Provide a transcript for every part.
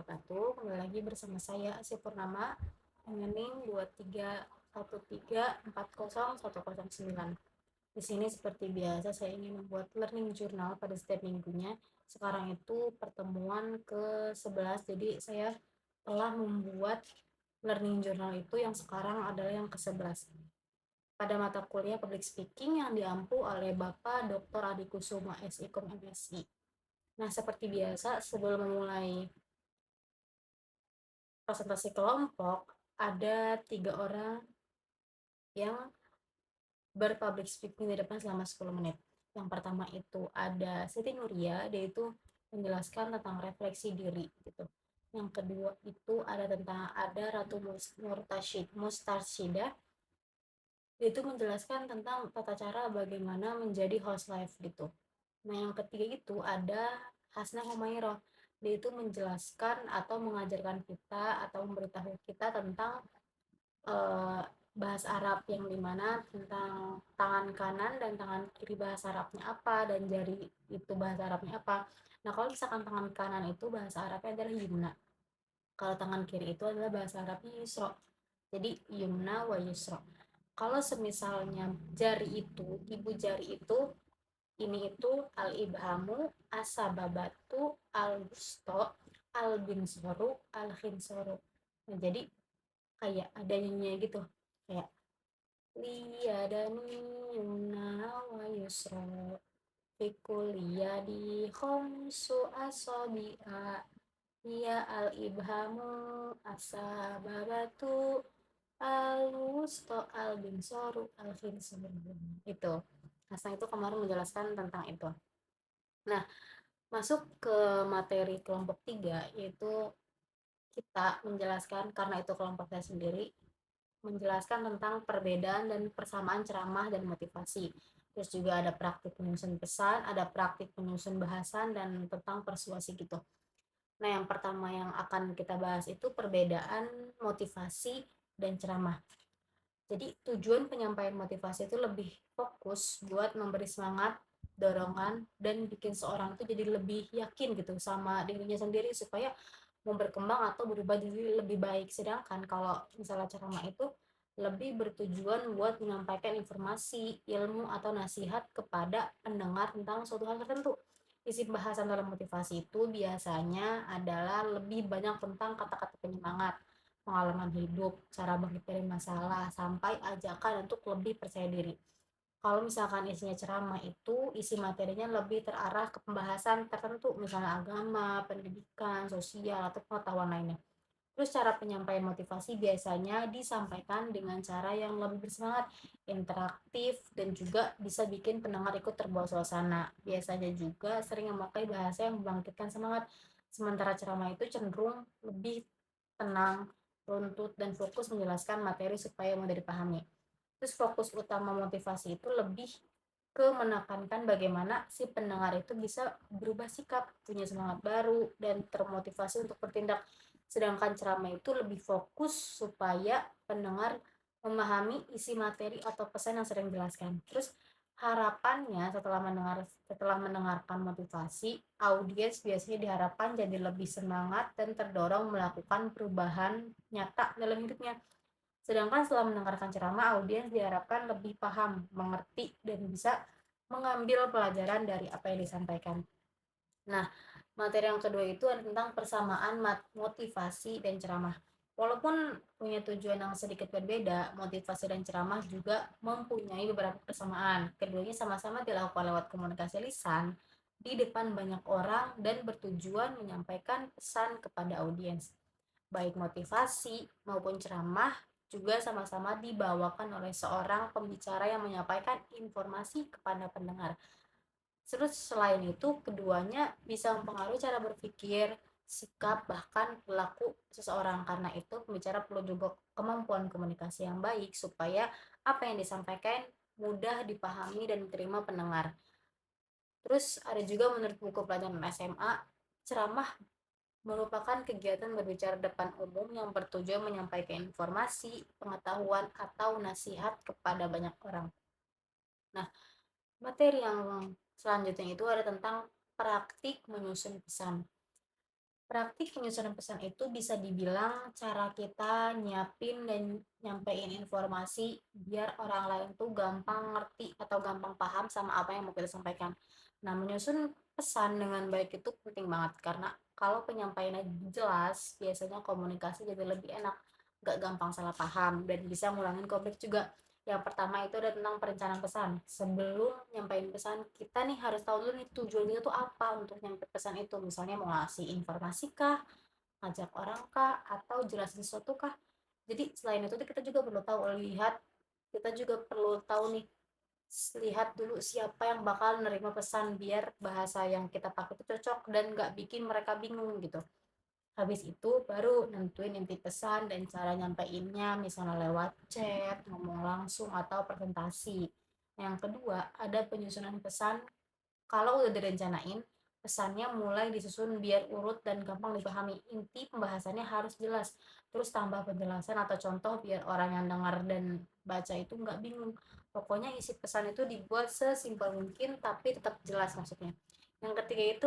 wabarakatuh. Kembali lagi bersama saya Asy Purnama dengan NIM 231340109. Di sini seperti biasa saya ingin membuat learning journal pada setiap minggunya. Sekarang itu pertemuan ke-11, jadi saya telah membuat learning journal itu yang sekarang adalah yang ke-11. Pada mata kuliah Public Speaking yang diampu oleh Bapak Dr. Adi Kusuma SIKOM MSI. Nah, seperti biasa sebelum memulai presentasi kelompok, ada 3 orang yang berpublic speaking di depan selama 10 menit. Yang pertama itu ada Siti Nuria, dia itu menjelaskan tentang refleksi diri gitu. Yang kedua itu ada Ratu Mustarsyida, dia itu menjelaskan tentang tata cara bagaimana menjadi host live gitu. Nah, yang ketiga itu ada Hasna Humairah, dia itu menjelaskan atau mengajarkan kita atau memberitahu kita tentang eh, bahasa Arab, yang dimana tentang tangan kanan dan tangan kiri bahasa Arabnya apa, dan jari itu bahasa Arabnya apa. Nah, kalau misalkan tangan kanan itu bahasa Arabnya adalah yumna, kalau tangan kiri itu adalah bahasa Arabnya yusro, jadi yumna wa yusro. Kalau semisalnya jari itu, ibu jari itu, ini itu al ibhamu, asababatu, al wusto, al binsoru, al khinsoru. Nah, jadi kayak ada nyanyi gitu, kayak liyadani yumna wa yusra fikuliyadi khomsu asobi'a ya al ibhamu asababatu al wusto al binsoru al khinsoru. Itu Hasan itu kemarin menjelaskan tentang itu. Nah, masuk ke materi kelompok 3, yaitu kita menjelaskan, karena itu kelompok saya sendiri, menjelaskan tentang perbedaan dan persamaan ceramah dan motivasi. Terus juga ada praktik penyusun pesan, ada praktik penyusun bahasan, dan tentang persuasi gitu. Nah, yang pertama yang akan kita bahas itu perbedaan motivasi dan ceramah. Jadi tujuan penyampaian motivasi itu lebih fokus buat memberi semangat, dorongan, dan bikin seorang itu jadi lebih yakin gitu sama dirinya sendiri supaya mau berkembang atau berubah jadi lebih baik. Sedangkan kalau misalnya ceramah itu lebih bertujuan buat menyampaikan informasi, ilmu, atau nasihat kepada pendengar tentang suatu hal tertentu. Isi bahasan dalam motivasi itu biasanya adalah lebih banyak tentang kata-kata penyemangat, pengalaman hidup, cara bangkit dari masalah, sampai ajakan untuk lebih percaya diri. Kalau misalkan isinya ceramah itu isi materinya lebih terarah ke pembahasan tertentu, misalnya agama, pendidikan, sosial, atau pengetahuan lainnya. Terus cara penyampaian motivasi biasanya disampaikan dengan cara yang lebih bersemangat, interaktif, dan juga bisa bikin pendengar ikut terbawa suasana. Biasanya juga sering memakai bahasa yang membangkitkan semangat, sementara ceramah itu cenderung lebih tenang, runtut, dan fokus menjelaskan materi supaya mudah dipahami. Terus fokus utama motivasi itu lebih ke menekankan bagaimana si pendengar itu bisa berubah sikap, punya semangat baru, dan termotivasi untuk bertindak. Sedangkan ceramah itu lebih fokus supaya pendengar memahami isi materi atau pesan yang sering dijelaskan. Terus harapannya setelah mendengarkan motivasi, audiens biasanya diharapkan jadi lebih semangat dan terdorong melakukan perubahan nyata dalam hidupnya. Sedangkan setelah mendengarkan ceramah, audiens diharapkan lebih paham, mengerti, dan bisa mengambil pelajaran dari apa yang disampaikan. Nah, materi yang kedua itu ada tentang persamaan motivasi dan ceramah. Walaupun punya tujuan yang sedikit berbeda, motivasi dan ceramah juga mempunyai beberapa persamaan. Keduanya sama-sama dilakukan lewat komunikasi lisan di depan banyak orang dan bertujuan menyampaikan pesan kepada audiens. Baik motivasi maupun ceramah juga sama-sama dibawakan oleh seorang pembicara yang menyampaikan informasi kepada pendengar. Terus selain itu, keduanya bisa mempengaruhi cara berpikir, sikap, bahkan perilaku seseorang. Karena itu, pembicara perlu juga kemampuan komunikasi yang baik supaya apa yang disampaikan mudah dipahami dan diterima pendengar. Terus ada juga menurut buku pelajaran SMA, ceramah merupakan kegiatan berbicara depan umum yang bertujuan menyampaikan informasi, pengetahuan, atau nasihat kepada banyak orang. Nah, materi yang selanjutnya itu ada tentang praktik menyusun pesan. Praktik penyusunan pesan itu bisa dibilang cara kita nyiapin dan nyampein informasi biar orang lain tuh gampang ngerti atau gampang paham sama apa yang mau kita sampaikan. Nah, menyusun pesan dengan baik itu penting banget karena kalau penyampaiannya jelas, biasanya komunikasi jadi lebih enak, gak gampang salah paham dan bisa ngulangin konflik juga. Yang pertama itu ada tentang perencanaan pesan. Sebelum nyampein pesan, kita nih harus tahu dulu nih tujuan kita tuh apa untuk nyampe pesan itu. Misalnya mau ngasih informasi kah, ngajak orang kah, atau jelasin sesuatu kah. Jadi selain itu kita juga perlu tahu, kita juga perlu tahu nih, lihat dulu siapa yang bakal nerima pesan biar bahasa yang kita pakai itu cocok dan nggak bikin mereka bingung gitu. Habis itu baru nentuin inti pesan dan cara nyampeinnya, misalnya lewat chat, ngomong langsung, atau presentasi. Yang kedua, ada penyusunan pesan. Kalau udah direncanain, pesannya mulai disusun biar urut dan gampang dipahami. Inti pembahasannya harus jelas. Terus tambah penjelasan atau contoh biar orang yang dengar dan baca itu nggak bingung. Pokoknya isi pesan itu dibuat sesimpel mungkin tapi tetap jelas maksudnya. Yang ketiga itu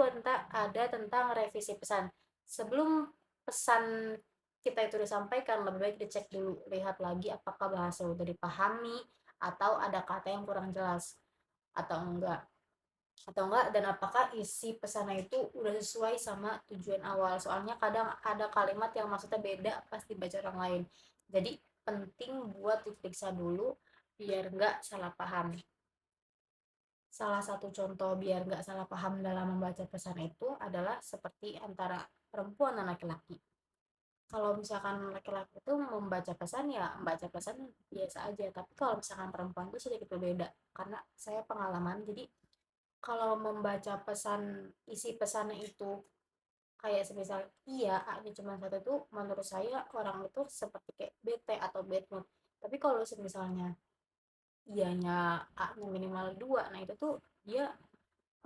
ada tentang revisi pesan. Sebelum pesan kita itu disampaikan, lebih baik dicek dulu, lihat lagi apakah bahasa udah dipahami atau ada kata yang kurang jelas atau enggak dan apakah isi pesannya itu udah sesuai sama tujuan awal, soalnya kadang ada kalimat yang maksudnya beda pas dibaca orang lain. Jadi penting buat diperiksa dulu biar nggak salah paham. Salah satu contoh biar nggak salah paham dalam membaca pesan itu adalah seperti antara perempuan dan laki-laki. Kalau misalkan laki-laki itu membaca pesan ya membaca pesan biasa aja, tapi kalau misalkan perempuan itu sedikit berbeda karena saya pengalaman. Jadi kalau membaca pesan, isi pesannya itu kayak semisal iya A nya cuma satu, itu menurut saya orang itu seperti kayak bete atau bad mood. Tapi kalau misalnya iyanya A nya minimal dua, nah itu tuh dia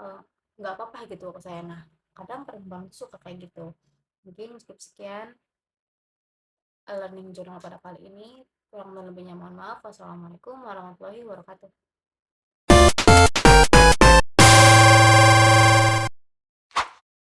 eh, nggak apa-apa gitu ke saya. Nah, kadang perempuan tuh suka kayak gitu. Mungkin cukup sekian learning journal pada kali ini. Kurang dan lebihnya mohon maaf. Wassalamualaikum warahmatullahi wabarakatuh.